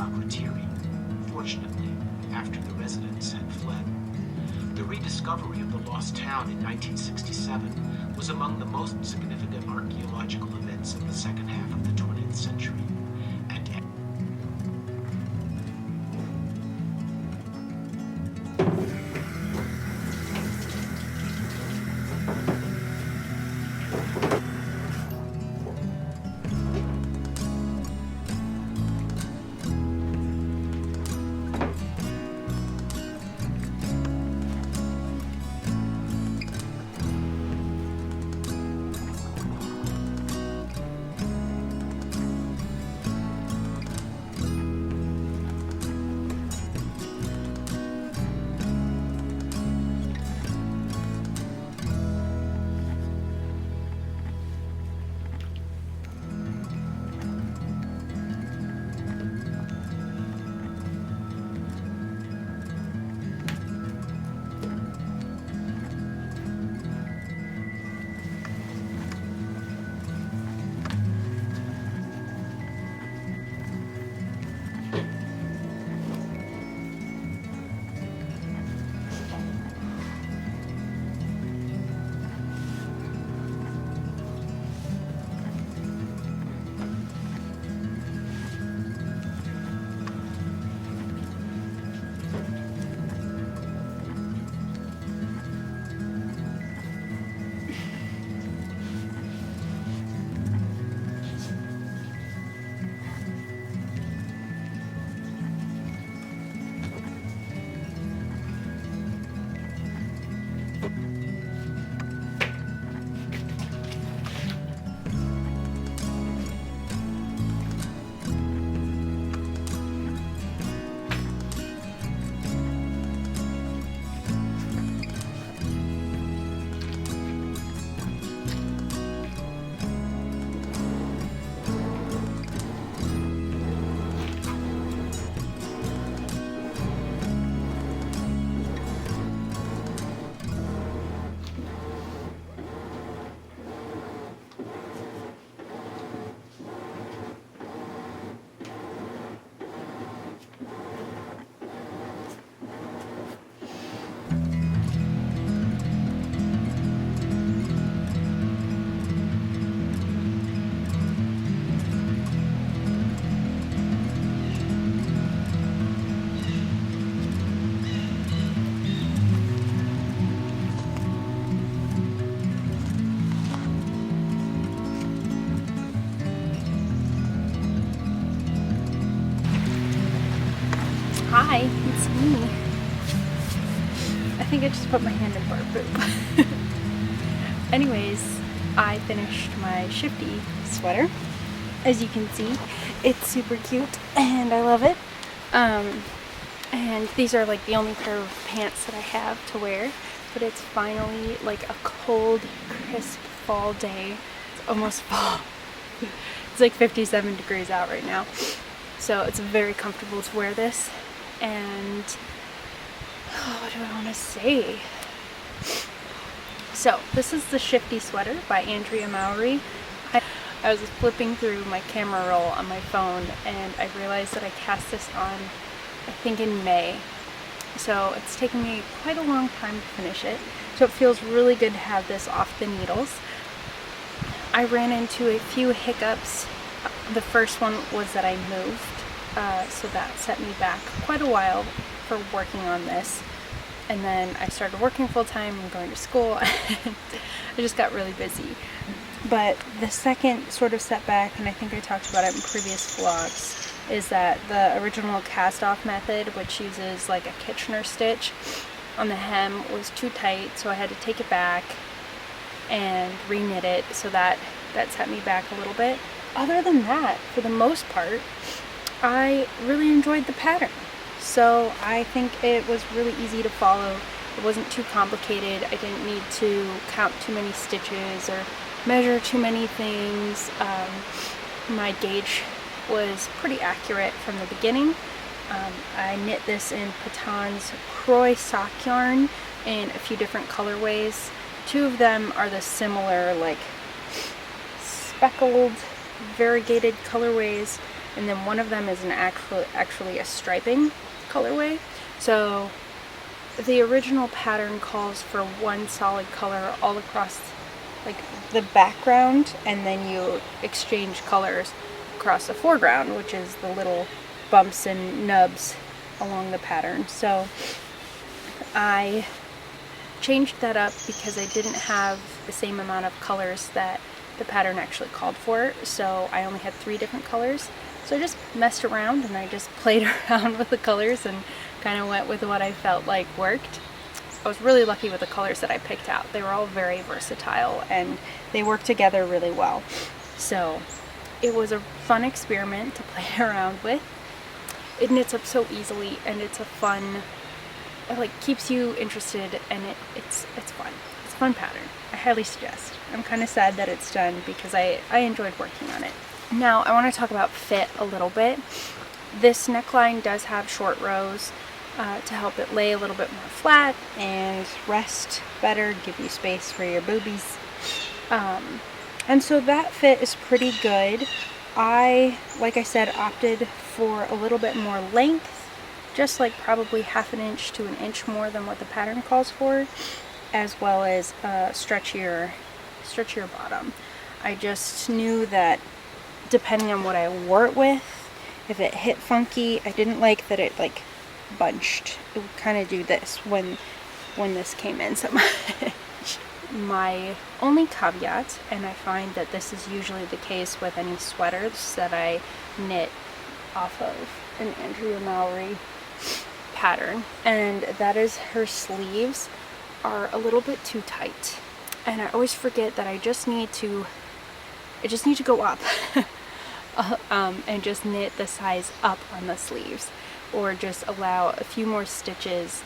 clock-material, fortunately, after the residents had fled. The rediscovery of the lost town in 1967 was among the most significant archaeological events of the second half of the 20th century. And Hi, it's me. I think I just put my hand in bark poop. Anyways, I finished my Shifty sweater. As you can see, it's super cute and I love it. And these are like the only pair of pants that I have to wear, but it's finally like a cold, crisp fall day. It's almost fall. It's like 57 degrees out right now. So it's very comfortable to wear this. And what do I want to say? So this is the Shifty sweater by Andrea Mowry. I was flipping through my camera roll on my phone and I realized that I cast this on, I think in May. So it's taken me quite a long time to finish it. So it feels really good to have this off the needles. I ran into a few hiccups. The first one was that I moved. So that set me back quite a while for working on this. And then I started working full-time and going to school and I just got really busy. But the second sort of setback, and I think I talked about it in previous vlogs, is that the original cast-off method, which uses like a Kitchener stitch on the hem, was too tight, so I had to take it back and re-knit it, so that set me back a little bit. Other than that, for the most part, I really enjoyed the pattern. So I think it was really easy to follow. It wasn't too complicated. I didn't need to count too many stitches or measure too many things. My gauge was pretty accurate from the beginning. I knit this in Patan's Croy sock yarn in a few different colorways. Two of them are the similar like speckled variegated colorways, and then one of them is actually a striping colorway. So the original pattern calls for one solid color all across like the background, and then you exchange colors across the foreground, which is the little bumps and nubs along the pattern. So I changed that up because I didn't have the same amount of colors that the pattern actually called for, so I only had 3 different colors. So I just messed around and I just played around with the colors and kind of went with what I felt like worked. I was really lucky with the colors that I picked out. They were all very versatile and they work together really well. So it was a fun experiment to play around with. It knits up so easily, and it's a fun, it like keeps you interested, and it's fun. It's a fun pattern. I highly suggest. I'm kind of sad that it's done because I enjoyed working on it. Now I want to talk about fit a little bit. This neckline does have short rows to help it lay a little bit more flat and rest better, give you space for your boobies. And so that fit is pretty good. I, like I said, opted for a little bit more length, just like probably ½ inch to 1 inch more than what the pattern calls for, as well as a stretchier bottom. I just knew that depending on what I wore it with, if it hit funky, I didn't like that it like bunched. It would kind of do this when this came in so much. My only caveat, and I find that this is usually the case with any sweaters that I knit off of an Andrea Mowry pattern, and that is her sleeves are a little bit too tight. And I always forget that I just need to go up and just knit the size up on the sleeves, or just allow a few more stitches,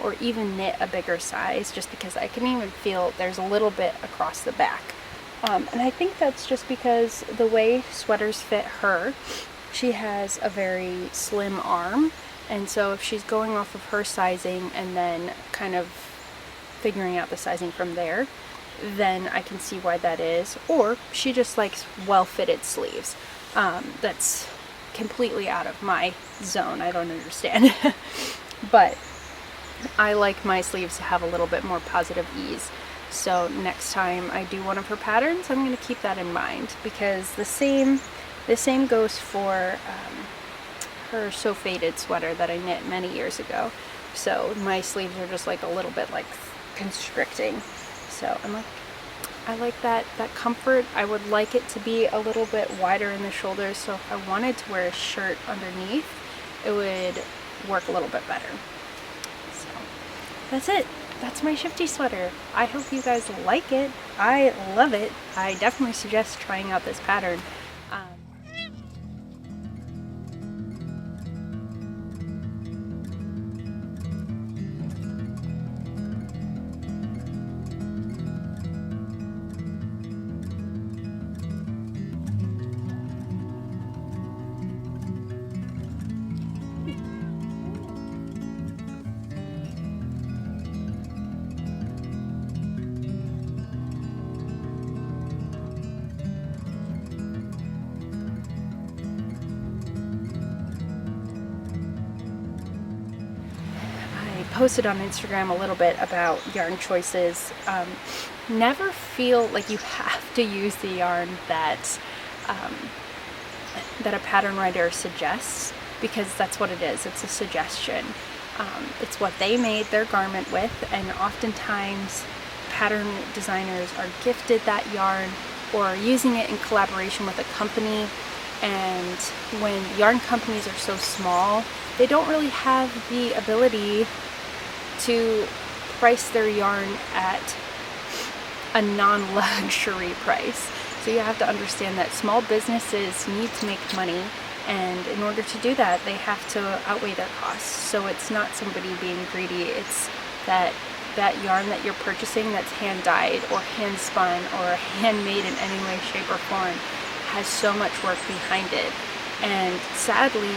or even knit a bigger size, just because I can even feel there's a little bit across the back. And I think that's just because the way sweaters fit her, she has a very slim arm, and so if she's going off of her sizing and then kind of figuring out the sizing from there, then I can see why that is. Or she just likes well-fitted sleeves. That's completely out of my zone. I don't understand. But I like my sleeves to have a little bit more positive ease. So next time I do one of her patterns, I'm going to keep that in mind, because the same goes for her So Faded sweater that I knit many years ago. So my sleeves are just like a little bit like constricting. So I like that comfort. I would like it to be a little bit wider in the shoulders, so if I wanted to wear a shirt underneath, it would work a little bit better. So that's it. That's my Shifty sweater. I hope you guys like it. I love it. I definitely suggest trying out this pattern. Posted on Instagram a little bit about yarn choices. Never feel like you have to use the yarn that a pattern writer suggests, because that's what it is. It's a suggestion. It's what they made their garment with, and oftentimes pattern designers are gifted that yarn or are using it in collaboration with a company. And when yarn companies are so small, they don't really have the ability to price their yarn at a non-luxury price. So you have to understand that small businesses need to make money, and in order to do that, they have to outweigh their costs. So it's not somebody being greedy, it's that yarn that you're purchasing that's hand-dyed or hand-spun or handmade in any way, shape, or form has so much work behind it. And sadly,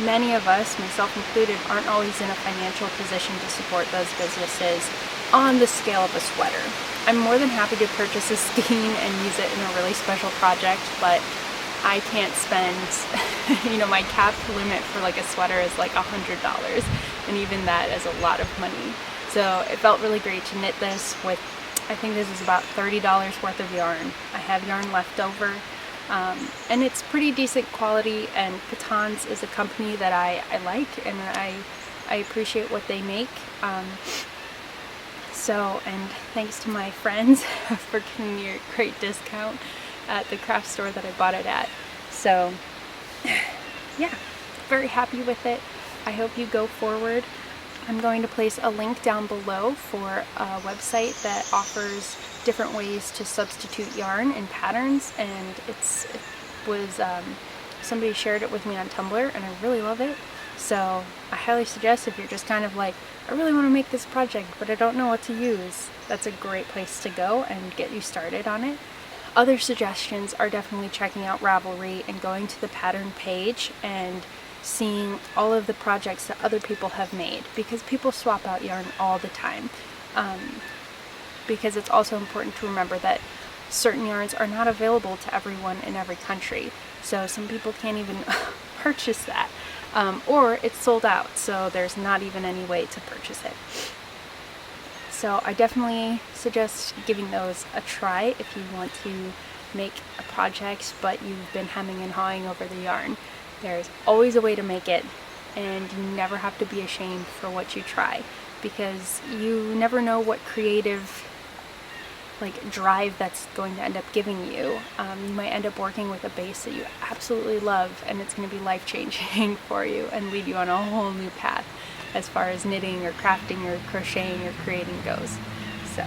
many of us, myself included, aren't always in a financial position to support those businesses on the scale of a sweater. I'm more than happy to purchase a skein and use it in a really special project, but I can't spend, my cap limit for like a sweater is like $100, and even that is a lot of money. So it felt really great to knit this with, I think this is about $30 worth of yarn. I have yarn left over, and it's pretty decent quality, and Patons is a company that I like, and I appreciate what they make. And thanks to my friends for giving me a great discount at the craft store that I bought it at. So yeah, very happy with it. I hope you go forward. I'm going to place a link down below for a website that offers different ways to substitute yarn and patterns, and somebody shared it with me on Tumblr, and I really love it. So I highly suggest, if you're just kind of like, I really want to make this project but I don't know what to use, that's a great place to go and get you started on it. Other suggestions are definitely checking out Ravelry and going to the pattern page and seeing all of the projects that other people have made, because people swap out yarn all the time. Because it's also important to remember that certain yarns are not available to everyone in every country, so some people can't even purchase that, or it's sold out, so there's not even any way to purchase it. So I definitely suggest giving those a try if you want to make a project but you've been hemming and hawing over the yarn. There's always a way to make it, and you never have to be ashamed for what you try, because you never know what creative drive that's going to end up giving you. You might end up working with a base that you absolutely love, and it's going to be life-changing for you and lead you on a whole new path as far as knitting or crafting or crocheting or creating goes. So